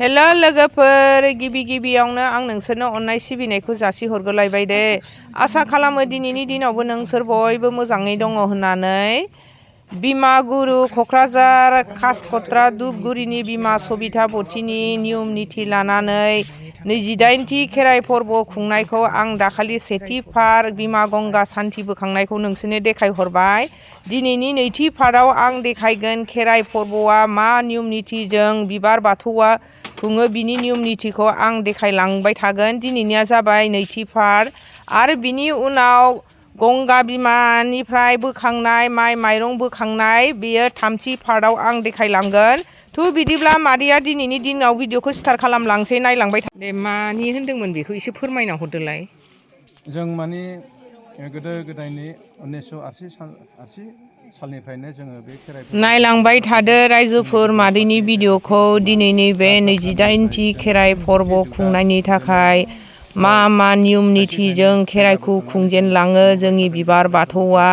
Hello लोगोफोर गिबि गिबियावनो आं नोंसोरनो अननाय सिबिनायखौ जासिहरग्रोलायबाय दे। आसा खालामो दिनैनि दिनावबो नोंसोर बयबो मोजाङै दङ होननानै। बिमागुरु क'क्राझार कासकट्रा धुपगुरिनि बिमा सबिता बतिनि नियम निथि लानानै 28थि खेराइ फोरबो खुंनायखौ आं दाखालि सेथि पार्ट बिमा गंगा सान्थि बोखांनायखौ नोंसोरनो देखायहरबाय। दिनैनि नैथि पार्टआव आं देखायगोन खेराइ फोरबोआ मा नियम निथिजों बिबार बाथौआ खुङो बिनि नियम निथिखौ आं देखायलांबाय थागोन। दिनैनिया जाबाय नैथि पार्ट आरो बिनि उनाव गंगा बिमानिफ्राय बोखांनाय माइ माइरं बोखांनाय बेयो थामथि पार्टआव आं देखायलांगोन। थ' बिदिब्ला मादैया दिनैनि दिनाव भिडिअखौ स्टार्ट खालामलांसै, नायलांबाय था। दे मानि होनदोंमोन बेखौ एसे फोरमायना हरदोलाय। जों माने गोदो गोदायनि 1980 सालनिफ्रायनो जोङो बे खेराइ नायलांबाय थादो रायजोफोर मादैनि भिडिअखौ। दिनैनि बे 28थि खेराइ फोरबो खुंनायनि थाखाय मा मा नियम निथिजों खेराइखौ खुंजेनलाङो जोंनि बिबार बाथौआ।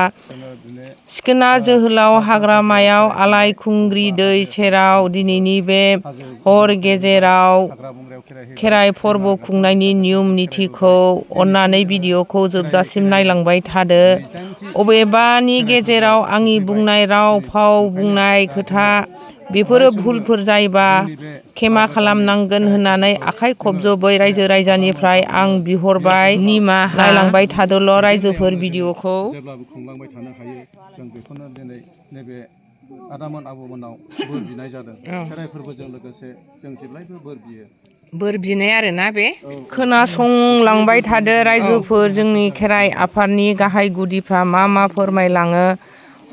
सिखोना जोहोलाव हाग्रामायाव आलायखुंग्रि दै सेराव दिनैनि बे हर गेजेराव खेराइ फोरबो खुंनायनि नियम निथिखौ अन्नानै भिडिअखौ जोबजासिम नायलांबाय थादो। अबेबानि गेजेराव आंनि बुंनाय राव फाव बुंनाय खोथा बेफोरो भुलफोर जायोबा खेमा खालामनांगोन होननानै आखाइ खबजबै रायजो राजानिफ्राय आं बिहरबाय निमाहा। नायलांबाय थादोल' रायजोफोर भिडिअखौ। जेब्लाबो खुंलांबाय थानो हायो जों बेखौनो दिनै नैबे आदामोन आबौमोनाव बोर बिनाय जादों। खेराइ फोरबोजों लोगोसे जों जेब्लायबो बोर बियो। बोर बिनाय आरोना बे। खोनासंलांबाय थादो रायजोफोर जोंनि खेराइ आफादनि गाहाय गुदिफ्रा मा मा फोरमायलाङो।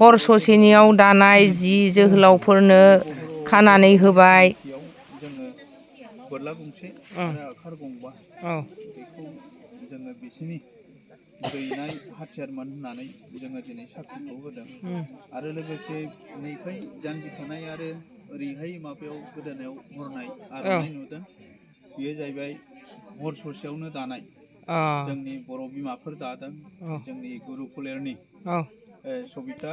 हर ससेनियाव दानाय जि जोहोलावफोरनो खानानै होबाय। जोङो बोरला गंसे आरो आखार गंबा बेखौ जोङो बिसिनि दैनाय हाथियारमोन होननानै जोङो दिनै साख्रिखौ होदों। आरो लोगोसे नैफाय जानजिखानाय आरो ओरैहाय माबायाव गोदोनायाव हरनाय आर'नाइ नुदों। बेयो जाहैबाय हर ससेयावनो दानाय। जोंनि बर' बिमाफोर दादों। जोंनि गुरु फोलेरनि सबिता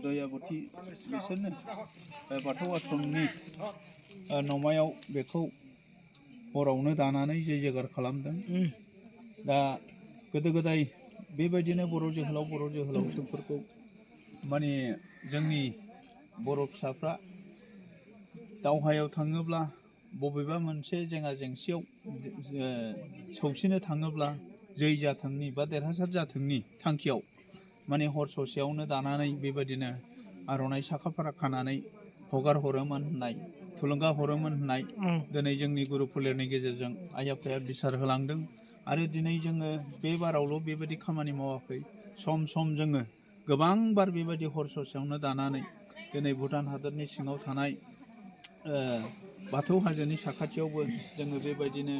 दयाबती बिसोरनो बाथौ आश्रमनि न'मायाव बेखौ हरावनो दानानै जै जगार खालामदों। दा गोदो गोदाय बेबायदिनो बर' जोहोलावजोफोरखौ माने जोंनि बर' फिसाफ्रा दावहायाव थाङोब्ला बबेबा मोनसे जेंना जेंसियाव सौसिनो थाङोब्ला जै जाथोंनि बा देरहासार जाथोंनि थांखियाव माने हर ससेयावनो दानानै बेबायदिनो आर'नाइ साखा फारा खानानै हगार हरोमोन होननाय, थुलुंगा हरोमोन होननाय दिनै जोंनि गुरु फोलेरनि गेजेरजों आइ आफाया बिसार होलांदों। आरो दिनै जोङो बे बारावल' बेबायदि खामानि मावाखै, सम सम जोङो गोबां बार बेबायदि हर ससेयावनो दानानै दिनै भुटान हादरनि सिङाव थानाय बाथौ हाजोनि साखाथियावबो जोङो बेबायदिनो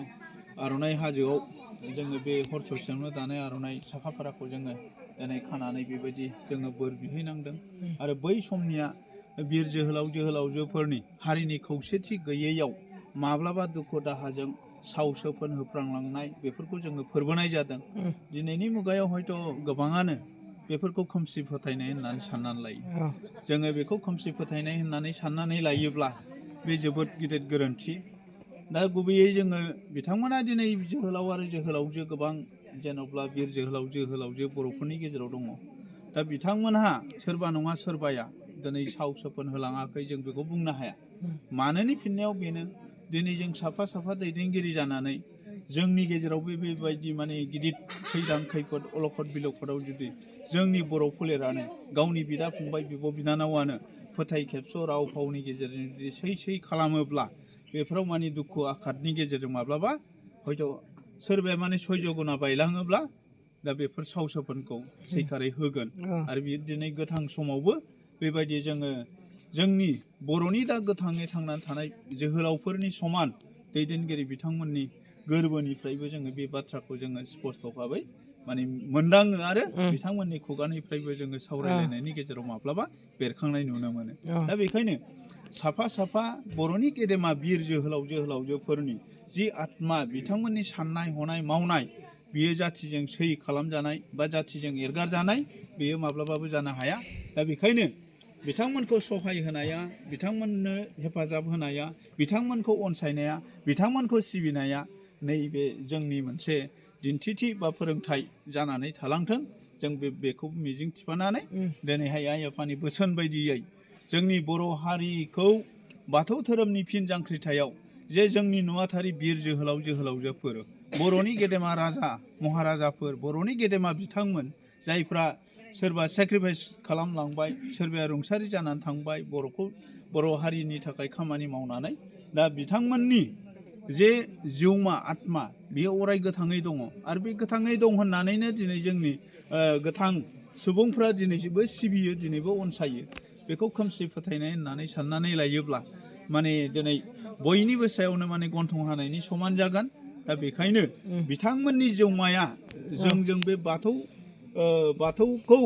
आर'नाइ हाजोआव जोङो बे हर ससेयावनो दानाय आर'नाइ साखा फाराखौ जोङो दिनै खानानै बेबायदि जोङो बोर बिहैनांदों। आरो बै समनिया बिर जोहोलावजोफोरनि हारिनि खौसेथि गैयैयाव माब्लाबा दुखु दाहाजों साव सोफोन होफ्रांलांनाय बेफोरखौ जोङो फोरबोनाय जादों। दिनैनि मुगायाव हयथ' गोबाङानो बेफोरखौ खोमसि फोथायनाय होननानै साननानै लायो। जोङो बेखौ खोमसि फोथायनाय होननानै साननानै लायोब्ला बे जोबोद गिदिर गोरोन्थि। दा गुबैयै जोङो बिथांमोना दिनै जोहोलाव आरो जोहोलावजो गोबां जेन'ब्ला बिर जोहोलावजो बर'फोरनि गेजेराव दङ। दा बिथांमोनहा सोरबा नङा सोरबाया दिनै साव सोफोन होलाङाखै जों बेखौ बुंनो हाया। मानोनि फिननायाव बेनो दिनै जों साफा साफा दैदेनगिरि जानानै जोंनि गेजेरावबो बेबायदि माने गिदिर खैदां खैफोद अलखद बिलखदाव जुदि जोंनि बर' फोलेरानो गावनि बिदा फंबाय बिब' बिनानावानो फोथाय खेबस' राव फावनि गेजेरजों जुदि सै खालामोब्ला बेफोराव माने दुखु आघातनि गेजेरजों माब्लाबा हयथ' सोरबाया माने सयज गुना बायलाङोब्ला दा बेफोर साव सोफोनखौ सैखारै होगोन। आरो बियो दिनै गोथां समावबो बेबायदि जोङो जोंनि बर'नि दा गोथाङै थांनानै थानाय जोहोलावफोरनि समान दैदेनगिरि बिथांमोननि गोरबोनिफ्रायबो जोङो बे बाथ्राखौ जोङो स्पस्त' भाबै माने मोनदाङो आरो बिथांमोननि खुगानिफ्रायबो जोङो सावरायलायनायनि गेजेराव माब्लाबा बेरखांनाय नुनो मोनो। दा बेखायनो साफा साफा बर'नि गेदेमा बिर जोहोलावजोफोरनि जि आत्मा बिथांमोननि साननाय हनाय मावनाय बियो जाथिजों सै खालामजानाय बा जाथिजों एरगारजानाय बेयो माब्लाबाबो जानो हाया। दा बेखायनो बिथांमोनखौ सहाय होनाया, बिथांमोननो हेफाजाब होनाया, बिथांमोनखौ अनसायनाया, बिथांमोनखौ सिबिनाया नैबे जोंनि मोनसे दिन्थिथि बा फोरोंथाइ जानानै थालांथों। जों बेखौ मिजिं थिफानानै दिनैहाय आइ आफानि बोसोन बायदियै जोंनि बर' हारिखौ बाथौ धोरोमनि फिन जांख्रिथायाव जे जोंनि नुवाथारि बिर जोहोलाव जोहोलावजोफोर, बर'नि गेदेमा राजा महाराजाफोर, बर'नि गेदेमा बिथांमोन जायफ्रा सोरबा सेक्रिफाइस खालामलांबाय, सोरबाया रुंसारि जानानै थांबाय बर' हारिनि थाखाय खामानि मावनानै, दा बिथांमोननि जे जिउमा आत्मा बेयो अराय गोथाङै दङ आरो बे गोथाङै दं होननानैनो दिनै जोंनि गोथां सुबुंफ्रा दिनैबो सिबियो, दिनैबो अनसायो। बेखौ खोमसि फोथायनाय होननानै साननानै लायोब्ला माने दिनै बयनिबो सायावनो माने गन्थं हानायनि समान जागोन। दा बेखायनो बिथांमोननि जिउमाया जों बे बाथौखौ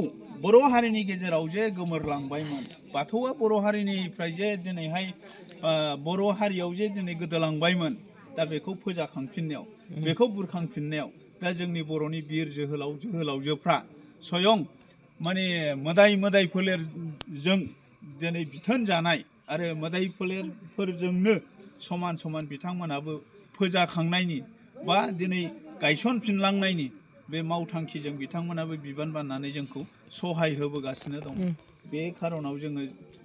बर' हारिनि गेजेराव जे गोमोरलांबायमोन, बाथौआ बर' हारिनिफ्राय जे दिनैहाय बर' हारियाव जे दिनै गोदोलांबायमोन, दा बेखौ फोजाखांफिननायाव, बेखौ बुरखांफिननायाव दा जोंनि बर'नि बिर जोहोलाव जोहोलावजोफ्रा स्वयं माने मोदाय फोलेरजों दिनै बिथोन जानाय आरो मोदाय फोलेरफोरजोंनो समान समान बिथांमोनाबो फोजाखांनायनि बा दिनै गायसनफिनलांनायनि बे मावथांखिजों बिथांमोनाबो बिबान बाननानै जोंखौ सहाय होबोगासिनो दं। बे खार'नाव जोङो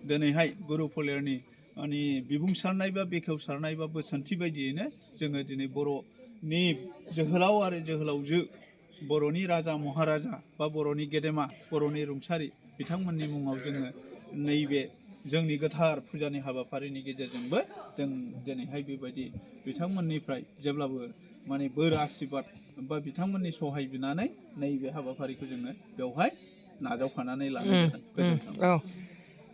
दिनैहाय गुरु फोलेरनि माने बिबुंसारनाय बा बेखेवसारनाय बा बोसोनथि बायदियैनो जोङो दिनै बर'नि जोहोलाव आरो जोहोलावजो, बर'नि राजा महाराजा बा बर'नि गेदेमा, बर'नि रुंसारि बिथांमोननि मुङाव जोङो नैबे जोंनि गोथार फुजानि हाबाफारिनि गेजेरजोंबो जों दिनैहाय बेबायदि बिथांमोननिफ्राय जेब्लाबो माने बोर आशीर्बाद बा बिथांमोननि सहाय बिनानै नैबे हाबाफारिखौ जोङो बेवहाय नाजावफानानै लानाय जादों। गोजोन्थों।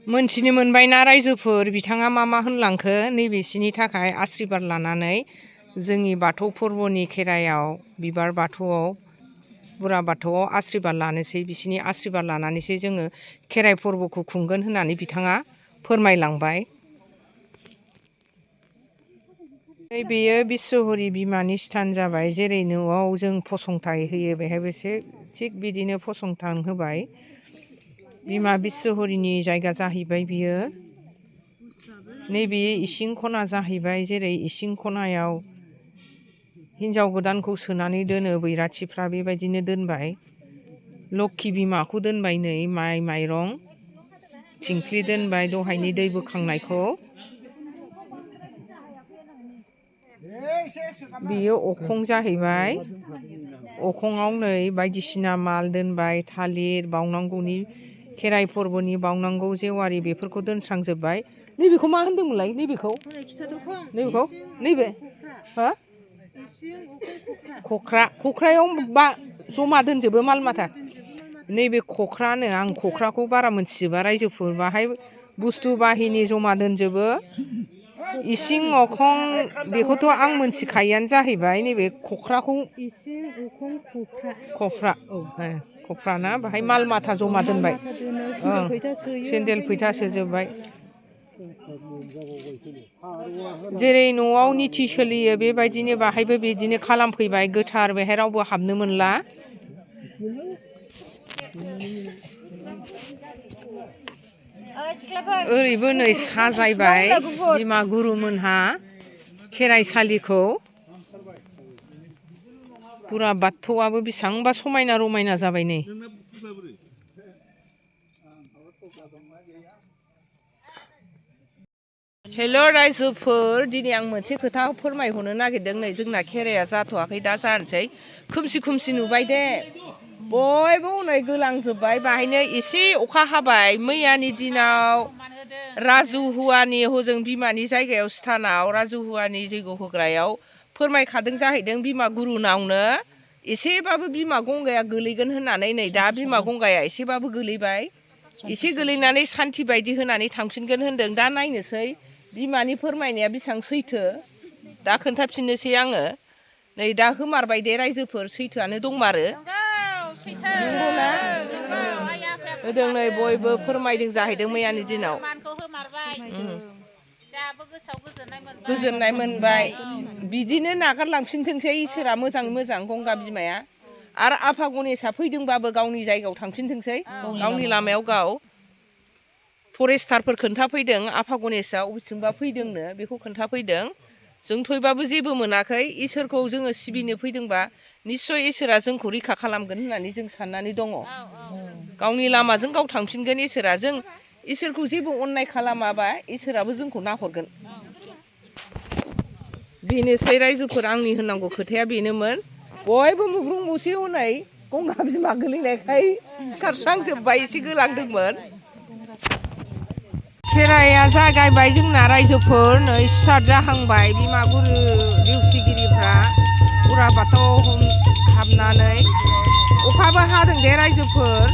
मोनथिनो मोनबायना रायजोफोर, बिथाङा मा मा होनलांखो नैबेसिनि थाखाय आशीर्बाद लानानै जोंनि बाथौ फोरबोनि खेराइयाव बिबार बाथौआव बुरा बाथौआव आशीर्बाद लानोसै, बिसिनि आशीर्बाद लानानैसो जोङो खेराइ फोरबोखौ खुंगोन होननानै बिथाङा फोरमायलांबाय। बेयो बिस्वहरि बिमानि स्थान जाबाय, जेरै न'आव जों फसंथान होयो बेहायबो थिग बिदिनो फसंथान होबाय। बिमा बिस्वहरिनि जायगा जाहैबाय बियो। नैबे इसिं खना जाहैबाय, जेरै इसिं खनायाव हिन्जाव गोदानखौ सोनानै दोनो बैराथिफ्रा बेबायदिनो दोनबाय। लोक्षि बिमाखौ दोनबाय, नै माइ माइरं थिंख्लि दोनबाय, दहायनि दै बोखांनायखौ। बियो अखं जाहैबाय। अखङाव नै बायदिसिना माल दोनबाय, थालिर बावनांगौनि, खेराइ फोरबोनि बावनांगौ जेवारि बेफोरखौ दोनस्रांजोब्बाय। नैबेखौ मा होनदोंमोनलाय? नैबेखौ नैबे हो खख्रायाव बा जमा दोनजोबो माल माथा। नैबे खख्रानो, आं खख्राखौ बारा मोनथिजोबा रायजोफोर, बाहाय बुस्थु बाहिनि जमा दोनजोबो। इसिं अखं बेखौथ' आं मोनथिखायोआनो जाहैबाय। नैबे खख्राखौ इसिं अखं खफ्रा खफ्राना बाहाय माल माथा जमा दोनबाय। सेन्देल फैथा सोजोबबाय। जेरै न'आव निथि सोलियो बेबायदिनो बाहायबो बिदिनो खालामफैबाय, गोथार, बेहाय रावबो हाबनो मोनला। ओरैबो नै साजायबाय बिमा गुरुमोनहा खेराइसालिखौ। बुरा बाथौआबो बेसेबांबा समायना रमायना जाबाय नै। हेल' रायजोफोर, दिनै आं मोनसे खोथा फोरमायहरनो नागिरदों। नै जोंना खेराइया जाथ'वाखै, दा जानोसै। खोमसि नुबाय दे, बयबो हनै गोलांजोब्बाय। बाहायनो एसे अखा हाबाय मैयानि दिनाव राजुहुवानि हजों बिमानि जायगायाव स्थानाव राजुहुवानि जैग' होग्रायाव फोरमायखादों जाहैदों बिमा गुरुनावनो एसेबाबो बिमा गंगाया गोलैगोन होननानै। नै दा बिमा गंगाया एसेबाबो गोलैबाय, एसे गोलैनानै सान्थि बायदि होनानै थांफिनगोन होनदों। दा नायनोसै बिमानि फोरमायनाया बेसेबां सैथो, दा खोन्थाफिननोसै आङो। नै दा होमारबाय दे रायजोफोर, सैथोआनो दंमारो। नंगौना होदों, नै बयबो फोरमायदों जाहैदों मैयानि दिनाव। गोजोननाय मोनबाय। बिदिनो नागारलांफिनथोंसै इसोरा मोजाङै मोजां, गंगा बिमाया। आरो आफा गनेशा फैदोंबाबो गावनि जायगायाव थांफिनथोंसै, गावनि लामायाव गाव। फरेस्टारफोर खोन्थाफैदों आफा गणेशआ अबेथिंबा फैदोंनो बेखौ खोन्थाफैदों जों थैबाबो जेबो मोनाखै इसोरखौ जोङो सिबिनो फैदोंबा निस्सय इसोरा जोंखौ रैखा खालामगोन होननानै जों साननानै दङ गावनि लामाजों गाव थांफिनगोन इसोरा जों इसोरखौ जेबो अननाय खालामाबा इसोराबो जोंखौ नाहरगोन बेनोसै रायजोफोर आंनि होननांगौ खोथाया बेनोमोन बयबो मुग्रुं मुसे हनै गंगा बिमा गोलैनायखाय सिखारस्रांजोब्बाय एसे गोलांदोंमोन खेराइया जागायबाय जोंना रायजोफोर नै स्टार्ट जाहांबाय बिमागुरु देवसिगिरिफ्रा उरा बाथौआव हाबनानै अखाबो हादों दे रायजोफोर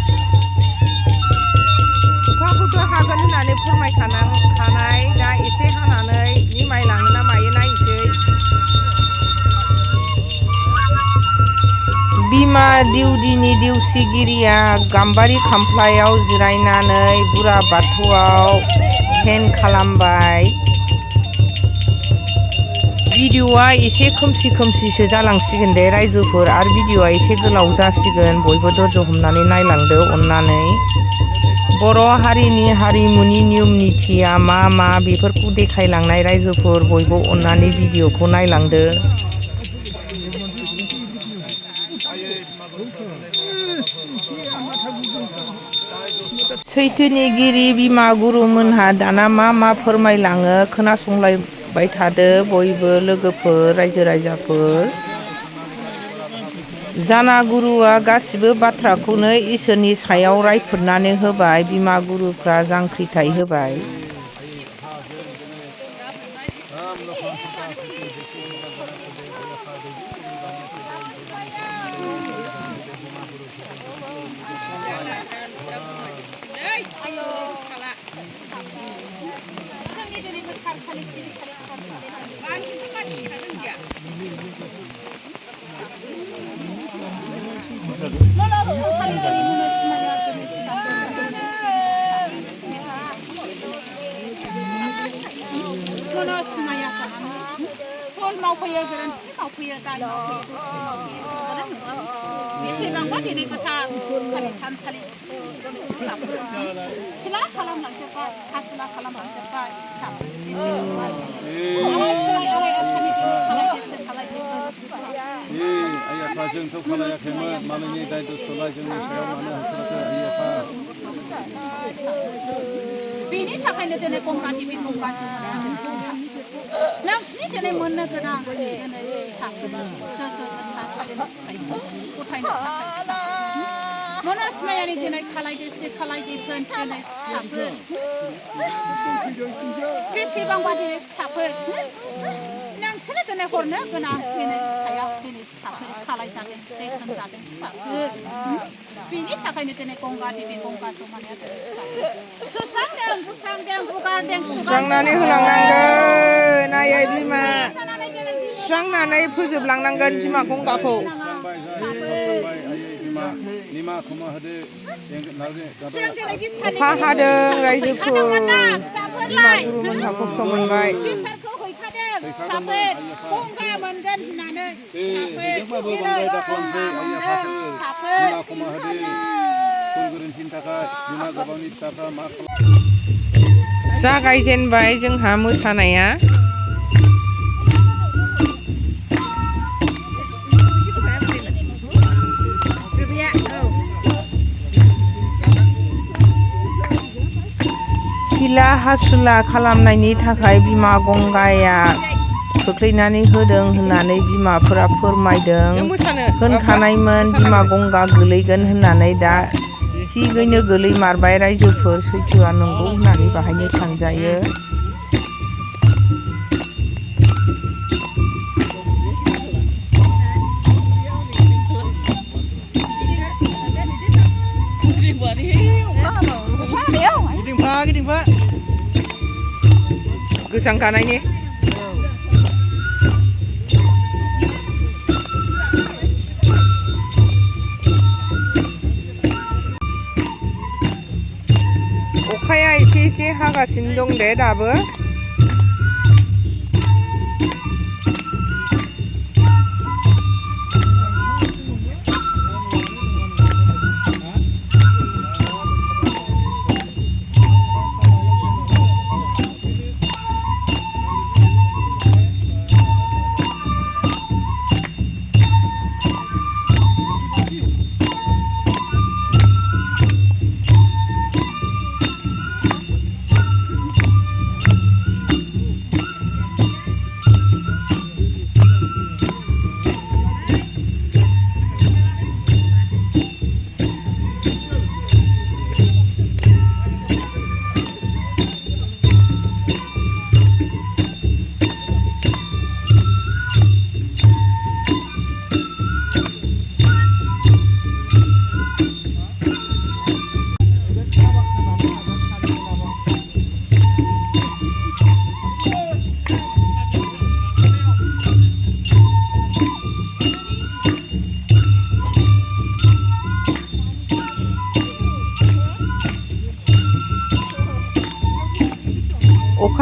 अखाखौथ' हागोन होननानै फोरमायखानाय दा एसे हानानै निमायलाङो ना मायो नायनोसै बिमा देउदिनि देवसिगिरिया गाम्बारि खामफ्लायाव जिरायनानै बुरा बाथौआव ध्यान खालामबाय भिडिअ'आ एसे खोमसि खोमसिसो जालांसिगोन दे रायजोफोर आरो भिडिअ'आ एसे गोलाव जासिगोन बयबो धैर्य हमनानै नायलांदो अननानै बर' हारिनि हारिमुनि नियम निथिया मा मा बेफोरखौ देखायलांनाय रायजोफोर बयबो अननानै भिडिअ'खौ नायलांदो सैथोनिगिरि बिमा गुरुमोनहा दाना मा मा फोरमायलाङो खोनासंलायबाय थादो बयबो लोगोफोर रायजो राजाफोर जानागुरुआ गासिबो बाथ्राखौनो इसोरनि सायाव रायफोदनानै होबाय बिमा गुरुफ्रा जांख्रिथाय होबाय मावफैयो गोरोन्थि मावफैयो दाय बेसेबांबा दिनै गोथार थानसालि सिला खालामलांजोब्बाय हासिला खालामलांजोब्बाय जोंथ' खालायाखैमोन मालायनि दाय दसलाय जोंनि सायाव मानो हांखोरखो आइयाफा बेनि थाखायनो दिनै गंगा देबि गंगा नोंसिनि दिनै मोननो गोनां दिनै गथायनो मनस्मायानि दिनै खालायदोसो खालायदिफोर दिनै फिसाफोर बेसेबांबा दिनै फिसाफोर नोंसोरनो दिनै हरनो गोनां दिनै फिथाइया दिनै फिसाफोर खालायजादों दैखां जादों फिसाफोर बेनि थाखायनो दिनै गंगा देबि गंगा जमानाया दिनै फिसाफोर सुस्रांदों बुस्रांदों हुगारदों सुस्रांनानै होलांनांगोन आयै बिमा सुस्रांनानै फोजोबलांनांगोन बिमा गंगाखौ अखा हादों रायजोफोर बिमा गुरुमोनहा खस्थ' मोनबाय जागायजेनबाय जोंहा मोसानाया हिला हासुला खालामनायनि थाखाय बिमा गंगाया खोख्लैनानै होदों होननानै बिमाफोरा फोरमायदों होनखानायमोन बिमा गंगा गोलैगोन होननानै दा थिगैनो गोलैमारबाय रायजोफोर सैथोआ नंगौ होननानै बाहायनो सानजायो गिदिंफा गोजांगानायनि अखाया एसे एसे हागासिनो दं दे दाबो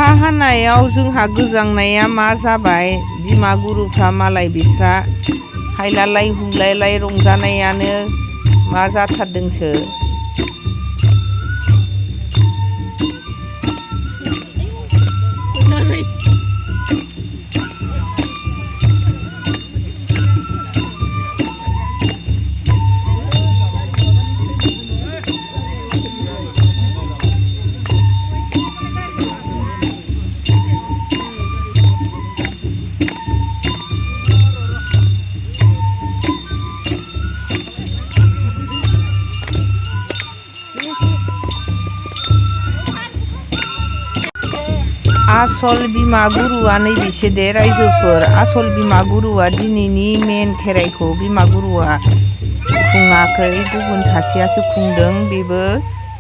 अखा हानायाव जोंहा गोजांनाया मा जाबाय बिमा गुरुफ्रा मालाय बिस्रा हायलालाय हुलायलाय रंजानायानो मा जाथारदोंसो आसल बिमा गुरुआ नैबेसो दे रायजोफोर आसल बिमा गुरुआ दिनैनि मेन खेराइखौ बिमा गुरुआ खुङाखै गुबुन सासेयासो खुंदों बेबो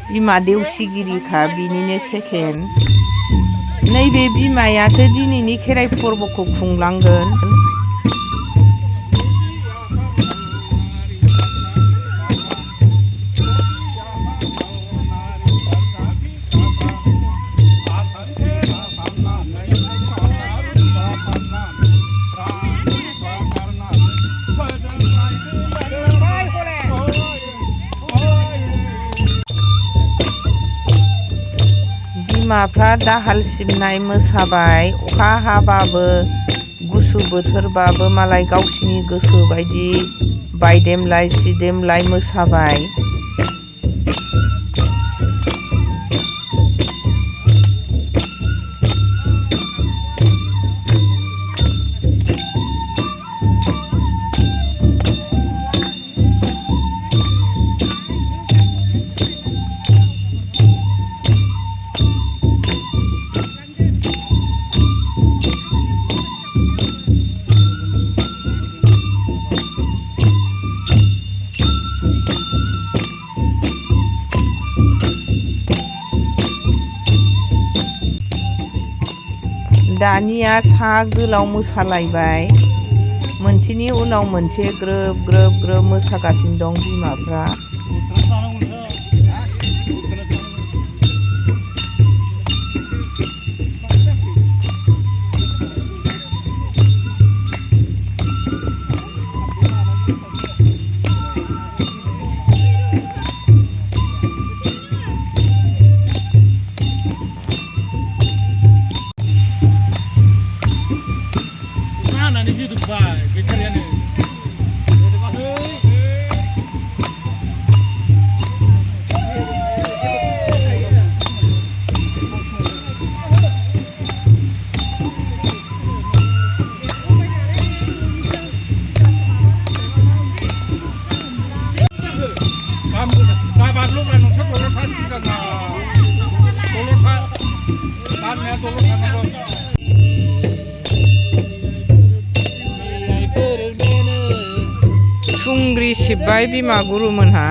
बिमा देवसिगिरिखा बिनिनो सेकेन्ड नैबे बिमायासो दिनैनि खेराइ फोरबोखौ खुंलांगोन बिमाफ्रा दाहाल सिबनाय मोसाबाय अखा हाबाबो गुसु बोथोरबाबो मालाय गावसिनि गोसो बायदि बायदेमलाय सिदेमलाय मोसाबाय दानिया सा गोलाव मोसालायबाय मोनसेनि उनाव मोनसे ग्रोब ग्रोब ग्रोब मोसागासिनो दं बिमाफ्रा थुंग्रि सिबबाय बिमा गुरुमोनहा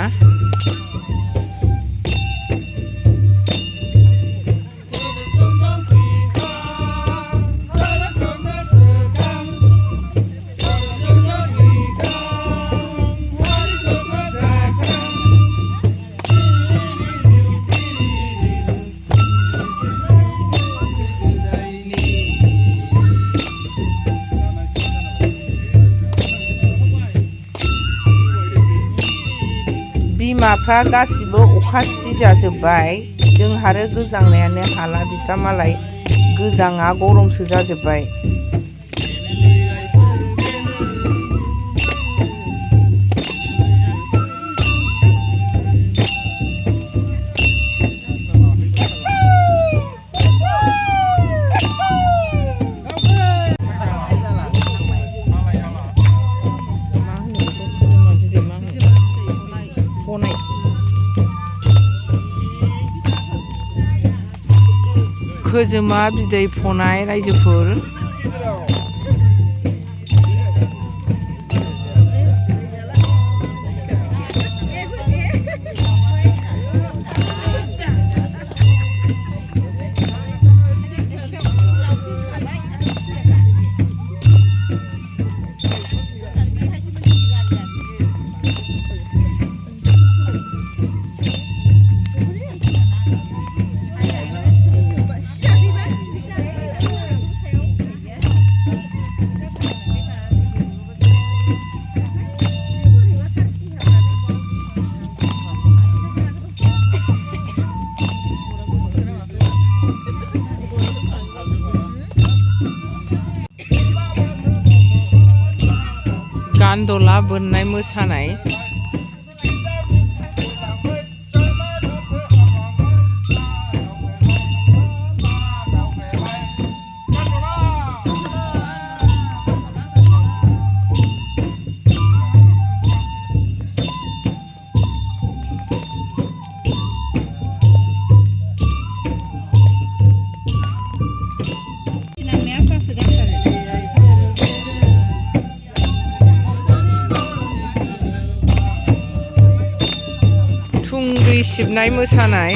बिमाफ्रा गासिबो अखा सिजाजोब्बाय जोंहा आरो गोजांनायानो हाला बिस्रा मालाय गोजाङा गरमसो जाजोब्बाय खोजोमा बिदै फनाय रायजोफोर गान्दला बोननाय मोसानाय थुंग्रि सिबनाय मोसानाय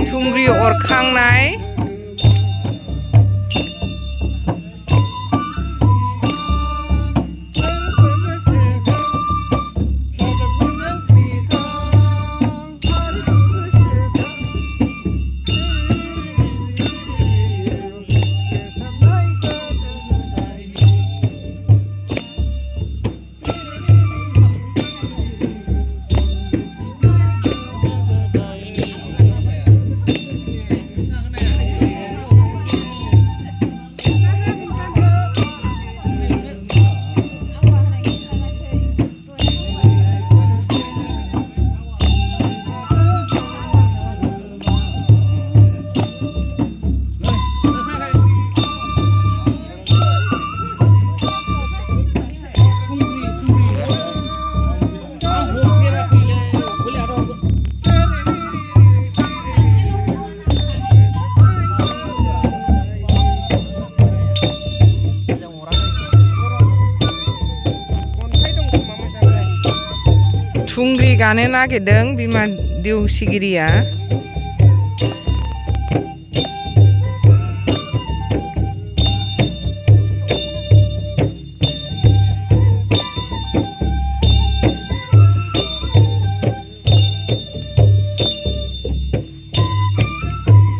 थुंग्रि अरखांनाय थुंग्रि गानो नागिरदों बिमा देउसिगिरिया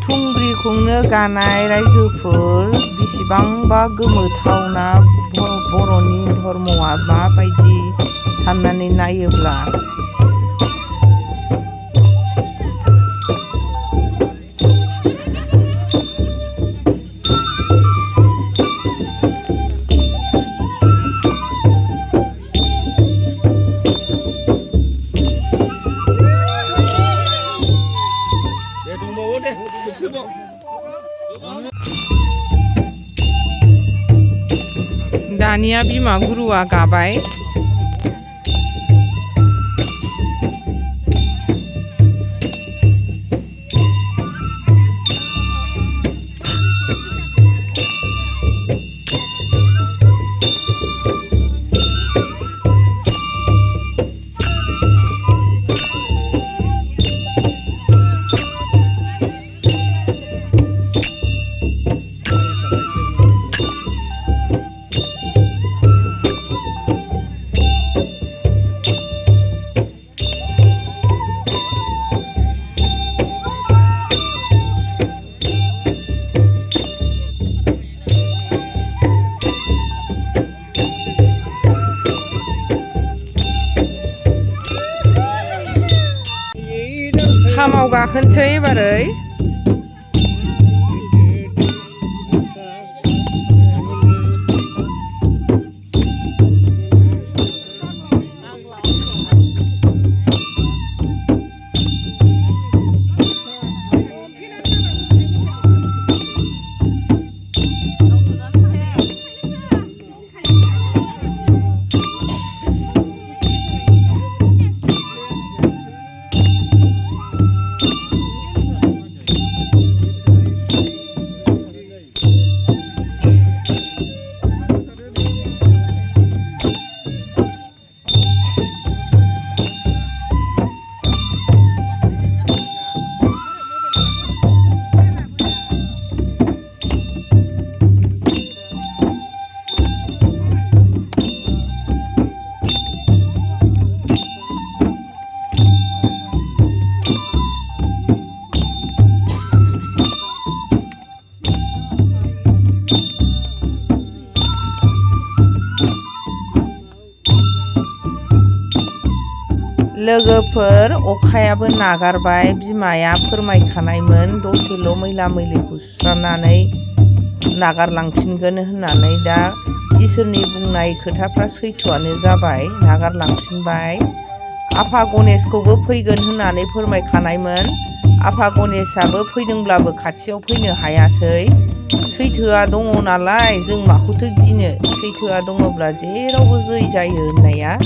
थुंग्रि खुंनो गानाय रायजोफोर बेसेबांबा गोमोथावना बर'नि धर्मआ माबायदि साननानै नायोब्ला दानिया बिमा गुरुआ गाबाय खामाव गाखोनोसै एबारै लोगोफोर अखायाबो नागारबाय बिमाया फोरमायखानायमोन दसेल' मैला मैलिखौ सुस्रानानै नागारलांफिनगोन होननानै दा इसोरनि बुंनाय खोथाफ्रा सैथोआनो जाबाय नागारलांफिनबाय आफा गणेशखौबो फैगोन होननानै फोरमायखानायमोन आफा गणेशआबो फैदोंब्लाबो खाथियाव फैनो हायासै सैथोआ दङ नालाय जों माखौथो गिनो सैथोआ दङब्ला जेरावबो जै जायो होननाया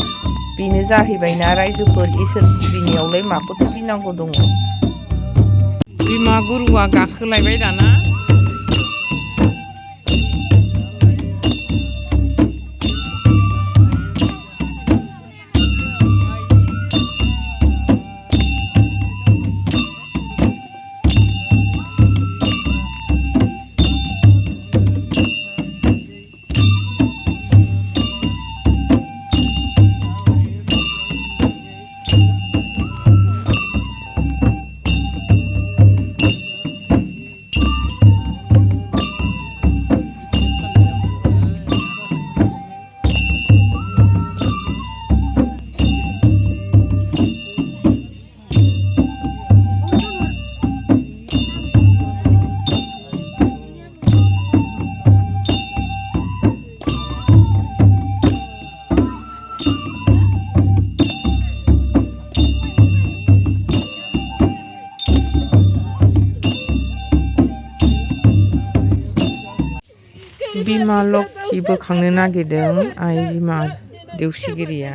बेनो जाहैबायना रायजोफोर इसोर सिबिनायावलाय माखौथो गिनांगौ दङ बिमा गुरुआ गाखोलायबाय दाना बिमा लक्ष्मी बोखांनो नागिरदों आइ बिमा देवसिगिरिया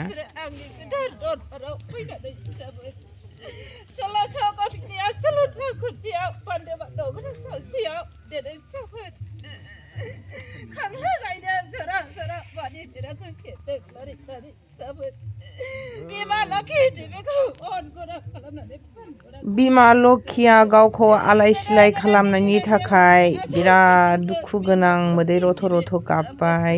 बिमा लक्ष्मीया गावखौ आलाय सिलाय खालामनायनि थाखाय बिराद दुखु गोनां मोदै रथ' रथ' गाबबाय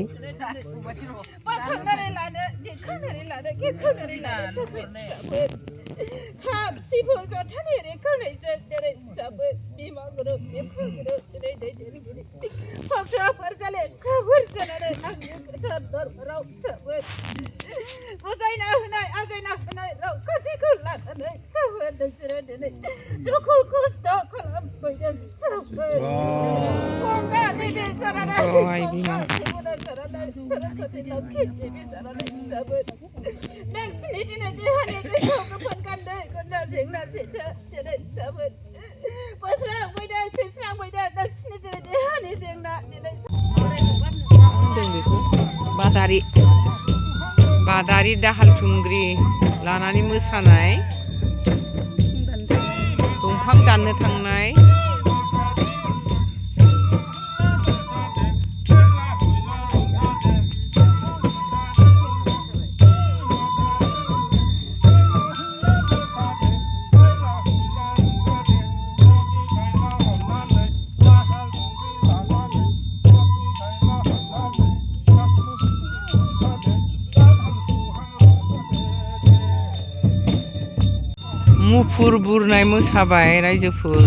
बुजायना होनाय आजायना होनाय रावखान्थिखौ लानानै सोबोद नोंसोरो दिनै दुखु खस्थ' खालामफैदों सोबोद गंगा देबि जानानै सरस्वती लक्ष्मी देबि जानानै सोबोद नोंसिनि दिनै देहानि जैखौ गोफोन गान्दै गुना जेंना जेथो दिनै सोबोद बोस्रांफैदों सिबस्रांफैदों नोंसिनि दिनै देहानि जेंना दिनै होनदों बेखौ बादारि दाहाल थुंग्रि लानानै मोसानाय दंफां दाननो थांनाय मुफुर बुरनाय मोसाबाय रायजोफोर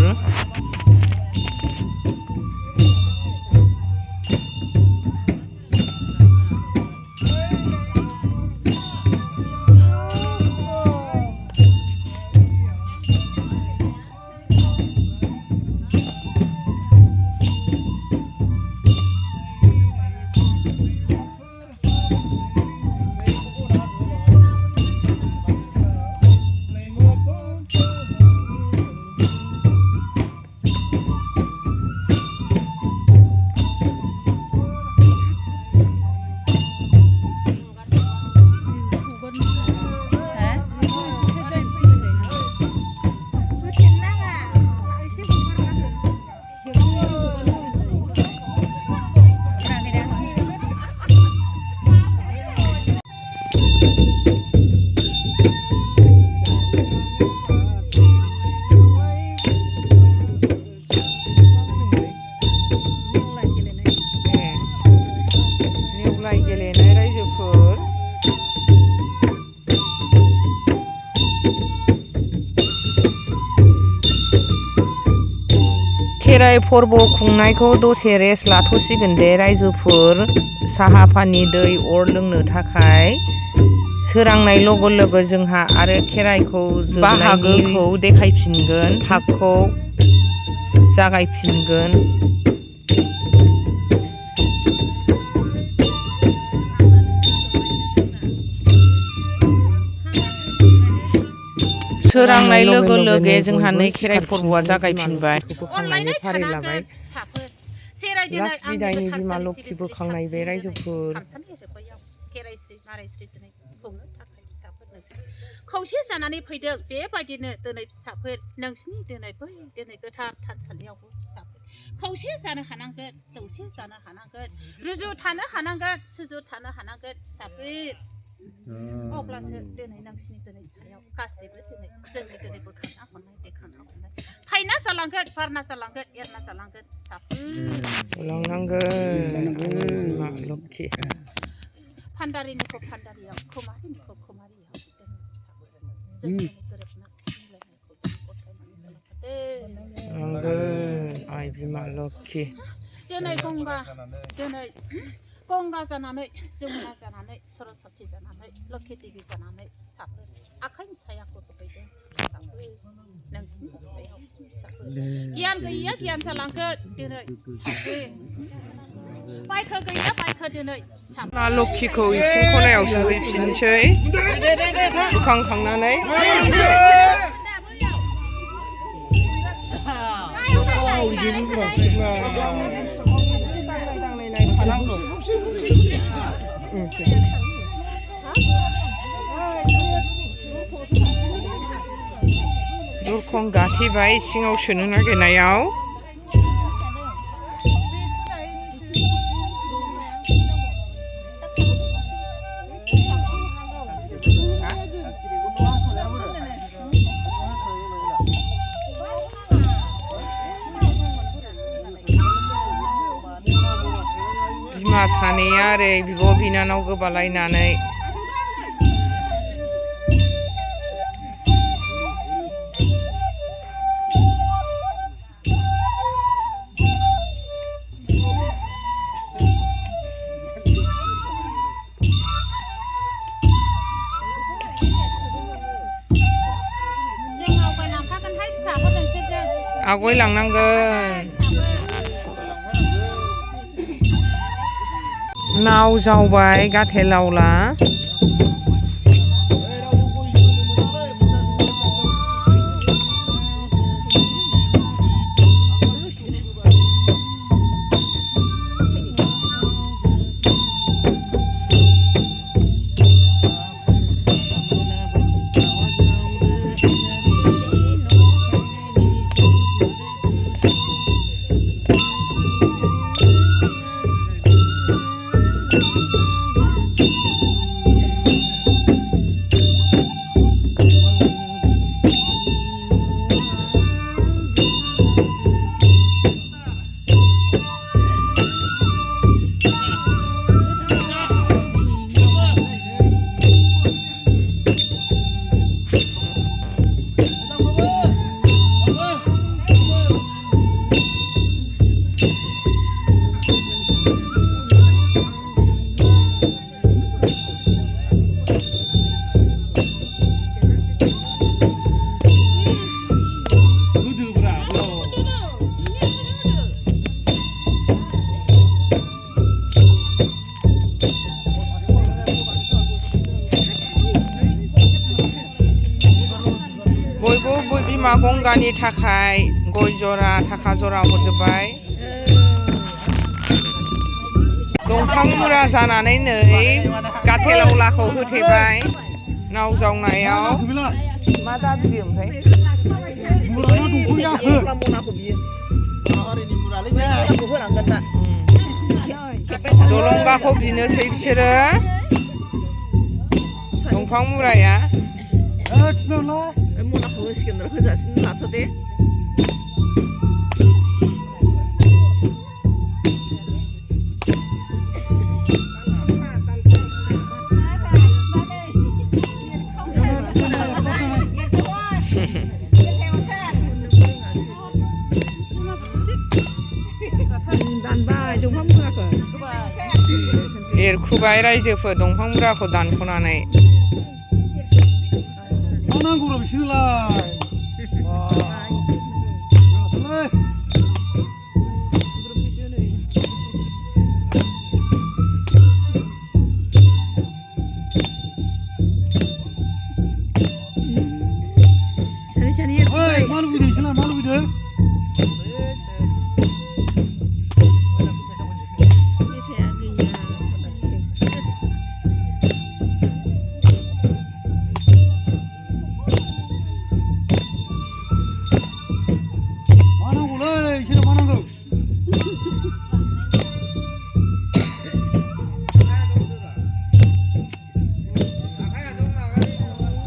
खेराइ फोरबो खुंनायखौ दसे रेस्ट लाथ'सिगोन दे रायजोफोर साहा पानि दै अर लोंनो थाखाय सोरांनाय लोगो लोगो जोंहा आरो खेराइखौ बाहागोखौ देखायफिनगोन फाखखौ जागायफिनगोन सोरांनाय लोगो लोगो जोंहा नै खेराइ फोरबोआ जागायफिनबाय बोखांनायनि फारि लाबाय लास्ट बिदायनि बिमा लोखि बोखांनाय बे रायजोफोर खौसे जानानै फैदों बेबायदिनो दिनै फिसाफोर नोंसिनि दिनै बै दिनै गोथार थानसालियावबो फिसाफोर खौसे जानो हानांगोन जौसे जानो हानांगोन रुजु थानो हानांगोन सुजु थानो हानांगोन फिसाफोर अब्लासो दिनै नोंसिनि दिनै सायाव गासिबो दिनै जोंनि दिनै बोखांना हरनाय देखांना हरनाय फायना जालांगोन बारना जालांगोन एरना जालांगोन फिसाफोर लांनांगोन लोखि फान्दारिनिखौ फान्दारियाव कुमारिनिखौ कुमारियाव दिनै फिसाफोर जोंनि गोरोबना मिलायनायखौ गथायनानै लांगोन आइ बिमा लोखि दिनै गंगा जानानै जमुना जानानै सरस्वती जानानै लोखि देबि जानानै फिसाफोर आखाइनि सायाखौ होफैदों फिसाफोर नोंसिनि सायाव फिसाफोर गियान गैयैया गियान जालांगोन दिनै फिसाफोर बायखो गैया बायखो दिनै फिसाफोर लोखिखौ इसिं खनायाव सोहैफिनसै बोखांखांनानै दरखं गाथेबाय सिङाव सोनो नागिरनायाव बिमा सानैया ओरै बिब' बिनानाव गोबालायनानै आवगायलांनांगोन नाव जावबाय गाथेलावला बिमा गंगानि थाखाय गय जरा थाखा जरा हरजोब्बाय दंफां मुरा जानानै नै गाथेलावलाखौ होथेबाय नाव जावनायाव मा दाबि ओमफ्राय जलंगाखौ बिनोसै बिसोरो दंफां मुराया मनाखौ होसिगोन र' होजासिम लाथ'दे दानबाय दंफां मुराखौ एरखुबाय रायजोफोर दंफां मुराखौ दानख'नानै 나고로 비실라. 와. 그래. 어이, 마루 비대 있나? 마루 비대. 마나고래, 싫어 마나고.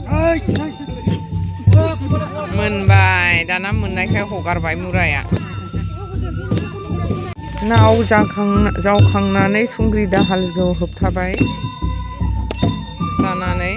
아이, मोनबाय दाना मोननायखाय हगारबाय मुराया नाव जावखांनानै थुंग्रि दाहालखौ होबथाबाय लानानै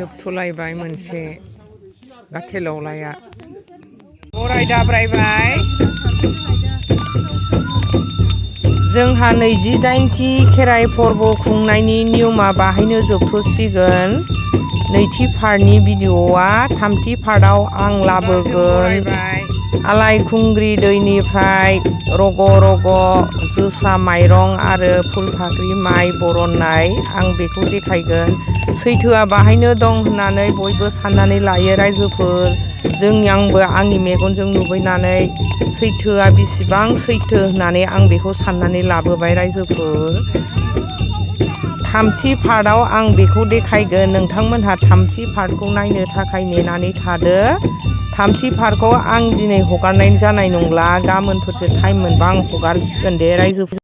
जोबथ'लायबाय मोनसे गाथेलावलाया गराय दाब्रायबाय जोंहा 28थि खेराइ फोरबो खुंनायनि नियमा बाहायनो जोबथ'सिगोन नैथि पार्टनि भिडिअ'आ थामथि पार्टआव आं लाबोगोन आलायखुंग्रि दैनिफ्राय रग' रग' जोसा माइरं आरो फुलफाख्रि माइ बरननाय आं बेखौ देखायगोन सैथोआ बाहायनो दं होननानै बयबो साननानै लायो रायजोफोर आंबो आंनि मेगनजों नुबैनानै सैथोआ बेसेबां सैथो होननानै आं बेखौ साननानै लाबोबाय रायजोफोर थामथि पार्टआव आं बेखौ देखायगोन नोंथांमोनहा थामथि पार्टखौ नायनो थाखाय नेनानै थादो थामथि पार्टखौ आं दिनै हगारनाय जानाय नंला गाबोनफोरसो टाइम मोनबा आं हगारसिगोन दे रायजोफोर